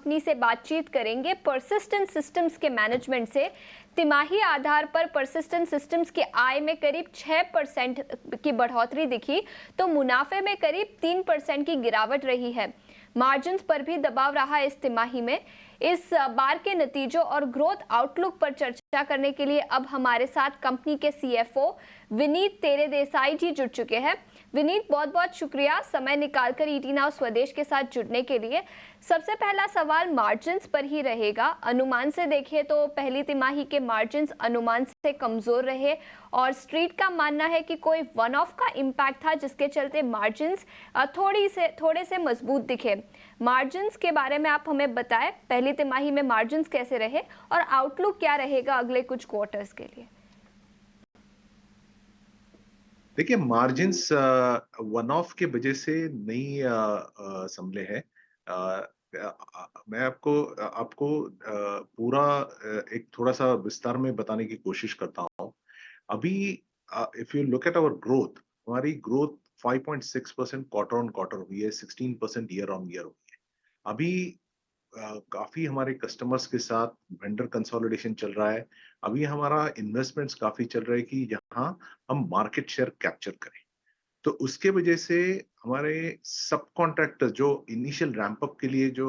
Company से बातचीत करेंगे परसिस्टेंट सिस्टम्स के मैनेजमेंट से। तिमाही आधार पर परसिस्टेंट सिस्टम्स की आय में करीब 6% की बढ़ोतरी दिखी, तो मुनाफे में करीब 3% की गिरावट रही है। मार्जिन्स पर भी दबाव रहा इस तिमाही में। इस बार के नतीजों और ग्रोथ आउटलुक पर चर्चा करने के लिए अब हमारे साथ कंपनी के सीएफओ विनीत तेरेदेसाई जी जुड़ चुके हैं। विनीत, बहुत बहुत शुक्रिया समय निकालकर ईटी नाउ स्वदेश के साथ जुड़ने के लिए। सबसे पहला सवाल मार्जिन्स पर ही रहेगा। अनुमान से देखिए तो पहली तिमाही के मार्जिन्स अनुमान से कमजोर रहे और स्ट्रीट का मानना है कि कोई वन ऑफ का इम्पैक्ट था जिसके चलते मार्जिन्स थोड़े से मजबूत दिखे। मार्जिन्स के बारे में आप हमें बताएं, पहली तिमाही में मार्जिन्स कैसे रहे और आउटलुक क्या रहेगा अगले कुछ क्वार्टर्स के लिए। देखिए, मार्जिन्स वन ऑफ के वजह से नहीं संभले हैं। मैं आपको पूरा एक थोड़ा सा विस्तार में बताने की कोशिश करता हूँ। अभी if you look at our growth, हमारी ग्रोथ 5.6% क्वार्टर ऑन क्वार्टर हुई है, 16% ईयर ऑन ईयर हुई है। अभी काफी हमारे कस्टमर्स के साथ वेंडर कंसोलिडेशन चल रहा है। अभी हमारा इन्वेस्टमेंट्स काफी चल रहे हैं कि जहां हम मार्केट शेयर कैप्चर करें। तो उसके वजह से हमारे सब कॉन्ट्रैक्टर्स जो इनिशियल रैंप अप के लिए जो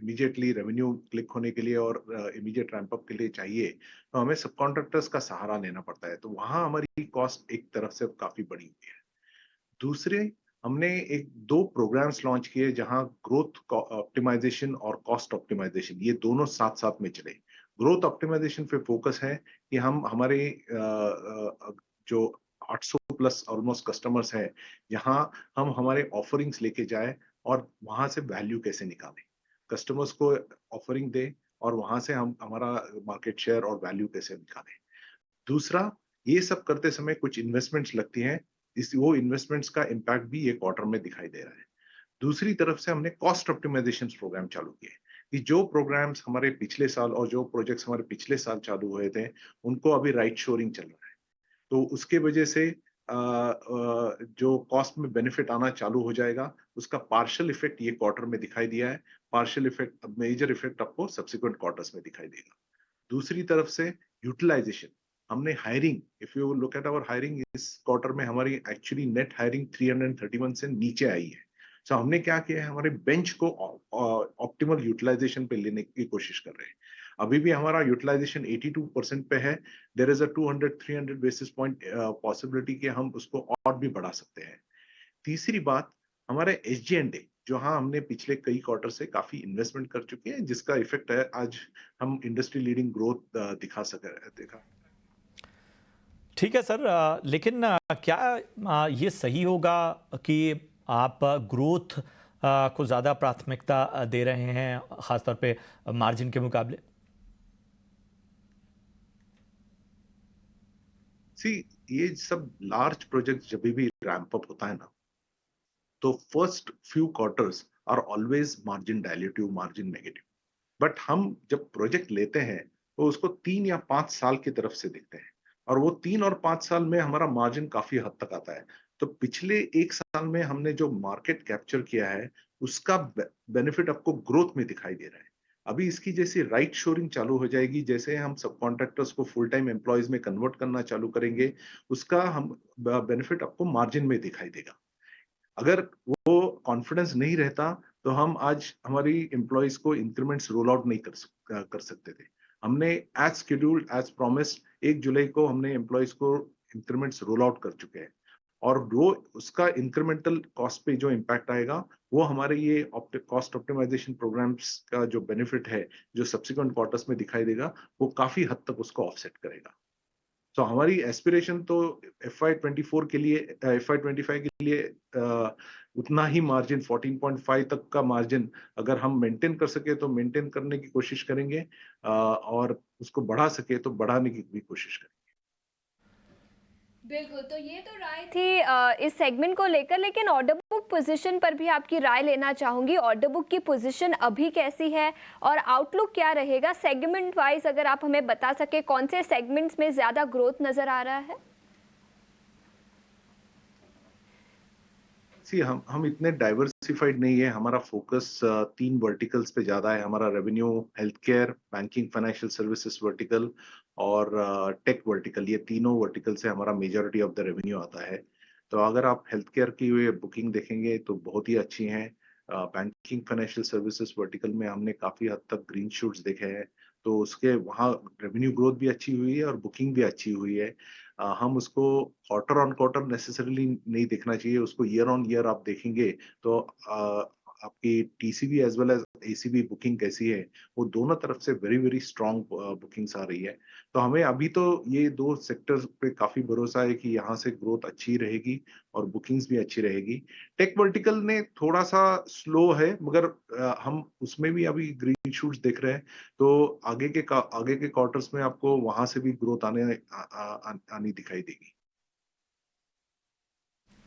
इमीडिएटली रेवेन्यू क्लिक होने के लिए और इमीडिएट रैंप अप के लिए चाहिए, तो हमें सब कॉन्ट्रैक्टर्स का सहारा लेना पड़ता है। तो वहां हमारी कॉस्ट एक तरफ से काफी बढ़ी हुई है। दूसरे, हमने एक दो प्रोग्राम्स लॉन्च किए जहां ग्रोथ ऑप्टिमाइजेशन और कॉस्ट ऑप्टिमाइजेशन ये दोनों साथ साथ में चले। ग्रोथ ऑप्टिमाइजेशन पे फोकस है कि हम हमारे जो 800 प्लस ऑलमोस्ट कस्टमर्स हैं, जहां हम हमारे ऑफरिंग्स लेके जाए और वहां से वैल्यू कैसे निकालें, कस्टमर्स को ऑफरिंग दे और वहां से हम हमारा मार्केट शेयर और वैल्यू कैसे निकालें। दूसरा, ये सब करते समय कुछ इन्वेस्टमेंट्स लगती हैं। वो इन्वेस्टमेंट्स का इम्पैक्ट भी ये क्वार्टर में दिखाई दे रहा है। दूसरी तरफ से हमने कॉस्ट ऑप्टिमाइजेशन प्रोग्राम चालू किए कि जो प्रोग्राम्स हमारे पिछले साल और जो प्रोजेक्ट्स हमारे पिछले साल चालू हुए थे, उनको अभी राइट शोरिंग चल रहा है। तो उसके वजह से जो कॉस्ट में बेनिफिट आना चालू हो जाएगा, उसका पार्शियल इफेक्ट ये क्वार्टर में दिखाई दिया है। पार्शियल इफेक्ट, मेजर इफेक्ट आपको सब्सिक्वेंट क्वार्टर्स में दिखाई देगा। दूसरी तरफ से यूटिलाइजेशन, हमने hiring, if you look at our hiring, इस क्वार्टर में हमारी एक्चुअली नेट हायरिंग 331 से नीचे आई है। सो हमने क्या किया है, हमारे बेंच को ऑप्टिमल यूटिलाइजेशन पे लेने की कोशिश कर रहे हैं। अभी भी हमारा यूटिलाइजेशन 82% पे है। There is a 200-300 basis point possibility कि हम उसको और भी बढ़ा सकते हैं। तीसरी बात, हमारे एसजी&ए, जो हाँ हमने पिछले कई क्वार्टर से काफी इन्वेस्टमेंट कर चुके हैं, जिसका इफेक्ट है आज हम इंडस्ट्री लीडिंग ग्रोथ देखा। ठीक है सर, लेकिन क्या ये सही होगा कि आप ग्रोथ को ज़्यादा प्राथमिकता दे रहे हैं खासतौर पे मार्जिन के मुकाबले? सी, ये सब लार्ज प्रोजेक्ट जब भी रैंप अप होता है ना, तो first few quarters are always margin dilutive, margin negative. But हम जब प्रोजेक्ट लेते हैं तो उसको 3 या 5 साल की तरफ से देखते हैं, और वो 3 और 5 साल में हमारा मार्जिन काफी हद तक आता है। तो पिछले 1 साल में हमने जो मार्केट कैप्चर किया है, उसका बेनिफिट आपको ग्रोथ में दिखाई दे रहा है। अभी इसकी जैसे राइट शोरिंग चालू हो जाएगी, जैसे हम सब कॉन्ट्रैक्टर्स को फुल टाइम एम्प्लॉयज में कन्वर्ट करना चालू करेंगे, उसका हम बेनिफिट आपको मार्जिन में दिखाई देगा। अगर वो कॉन्फिडेंस नहीं रहता, तो हम आज हमारी एम्प्लॉइज को इंक्रीमेंट्स रोल आउट नहीं कर सकते थे। हमने एज शेड्यूल्ड, एज प्रॉमिस्ड 1 जुलाई को हमने एम्प्लॉइज को इंक्रीमेंट्स रोल आउट कर चुके हैं, और वो उसका इंक्रीमेंटल कॉस्ट पे जो इम्पैक्ट आएगा, वो हमारे ये कॉस्ट ऑप्टिमाइजेशन प्रोग्राम्स का जो बेनिफिट है, जो सब्सिक्वेंट क्वार्टर्स में दिखाई देगा, वो काफी हद तक उसको ऑफसेट करेगा। तो हमारी एस्पिरेशन तो FY24 के लिए, FY25 के लिए उतना ही मार्जिन 14.5 तक का मार्जिन अगर हम मेंटेन कर सके तो मेंटेन करने की कोशिश करेंगे, और उसको बढ़ा सके तो बढ़ाने की भी कोशिश करेंगे। बिल्कुल, तो ये तो राय थी इस सेगमेंट को लेकर, लेकिन ऑर्डर बुक पोजीशन पर भी आपकी राय लेना चाहूंगी। ऑर्डर बुक की पोजीशन अभी कैसी है और आउटलुक क्या रहेगा सेगमेंट वाइज, अगर आप हमें बता सके कौन से सेगमेंट्स में ज्यादा ग्रोथ नजर आ रहा है? सी हम इतने डाइवर्सिफाइड नहीं है। हमारा फोकस 3 वर्टिकल्स पे ज़्यादा है। हमारा revenue health care, banking, financial services vertical और टेक वर्टिकल, ये तीनों वर्टिकल से हमारा मेजॉरिटी ऑफ द रेवेन्यू आता है। तो अगर आप हेल्थ केयर की ये बुकिंग देखेंगे तो बहुत ही अच्छी हैं। बैंकिंग, फाइनेंशियल सर्विसेज वर्टिकल में हमने काफ़ी हद तक ग्रीन शूट्स देखे हैं। तो उसके वहाँ रेवेन्यू ग्रोथ भी अच्छी हुई है और बुकिंग भी अच्छी हुई है। हम उसको क्वार्टर ऑन क्वार्टर नेसेसरीली नहीं देखना चाहिए, उसको ईयर ऑन ईयर आप देखेंगे तो आपकी TCB as well as ACB booking कैसी है, वो दोनों तरफ से वेरी, वेरी स्ट्रॉन्ग बुकिंग्स आ रही है। तो हमें अभी तो ये 2 सेक्टर्स पे काफ़ी भरोसा है कि यहाँ से ग्रोथ अच्छी रहेगी और बुकिंग्स भी अच्छी रहेगी। टेक वर्टिकल ने थोड़ा-सा स्लो है मगर हम उसमें भी अभी ग्रीन शूट्स देख रहे हैं। तो आगे के क्वार्टर्स में आपको वहाँ से भी ग्रोथ आनी दिखाई देगी।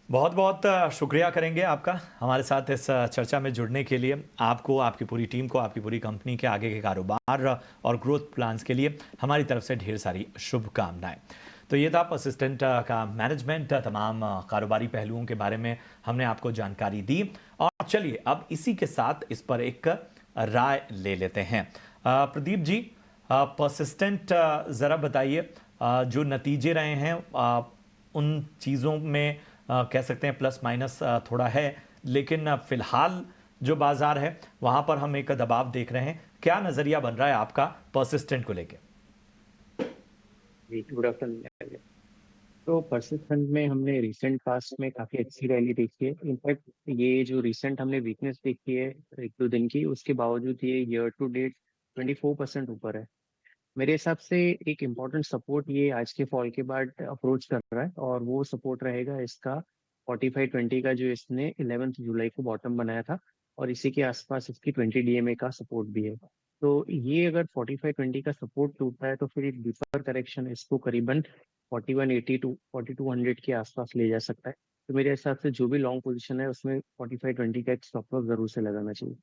बहुत-बहुत शुक्रिया करेंगे आपका हमारे साथ इस चर्चा में जुड़ने के लिए। आपको, आपकी पूरी टीम को, आपकी पूरी कंपनी के आगे के कारोबार और ग्रोथ प्लान्स के लिए हमारी तरफ से ढेर सारी शुभकामनाएँ। तो ये था परसिस्टेंट का मैनेजमेंट, तमाम कारोबारी पहलुओं के बारे में हमने आपको जानकारी दी। और चलिए अब इसी के साथ इस पर एक राय ले लेते हैं। प्रदीप जी, परसिस्टेंट ज़रा बताइए, जो नतीजे रहे हैं उन चीज़ों में कह सकते हैं प्लस माइनस थोड़ा है, लेकिन फिलहाल जो बाजार है वहां पर हम एक दबाव देख रहे हैं। क्या नजरिया बन रहा है आपका परसिस्टेंट को लेके? जी, गुड आफ्टरनून। तो परसिस्टेंट में हमने रिसेंट पास्ट में काफी अच्छी रैली देखी है। इनफैक्ट ये जो रिसेंट हमने वीकनेस देखी है 1-2 दिन की, उसके बावजूद ये ईयर टू डेट 24% ऊपर है। मेरे हिसाब से एक इम्पोर्टेंट सपोर्ट ये आज के फॉल के बाद अप्रोच कर रहा है, और वो सपोर्ट रहेगा इसका 45-20 का, जो इसने 11 जुलाई को बॉटम बनाया था, और इसी के आसपास इसकी 20 डीएमए का सपोर्ट भी है। तो ये अगर 45-20 का सपोर्ट टूटता है तो फिर एक डीपर करेक्शन इसको करीबन 4180 टू 4200 के आसपास ले जा सकता है। तो मेरे हिसाब से जो भी लॉन्ग पोजीशन है उसमें 45-20 का एक स्टॉप लॉस जरूर से लगाना चाहिए।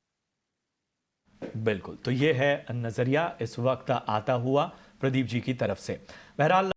बिल्कुल, तो ये है नजरिया इस वक्त आता हुआ प्रदीप जी की तरफ से। बहरहाल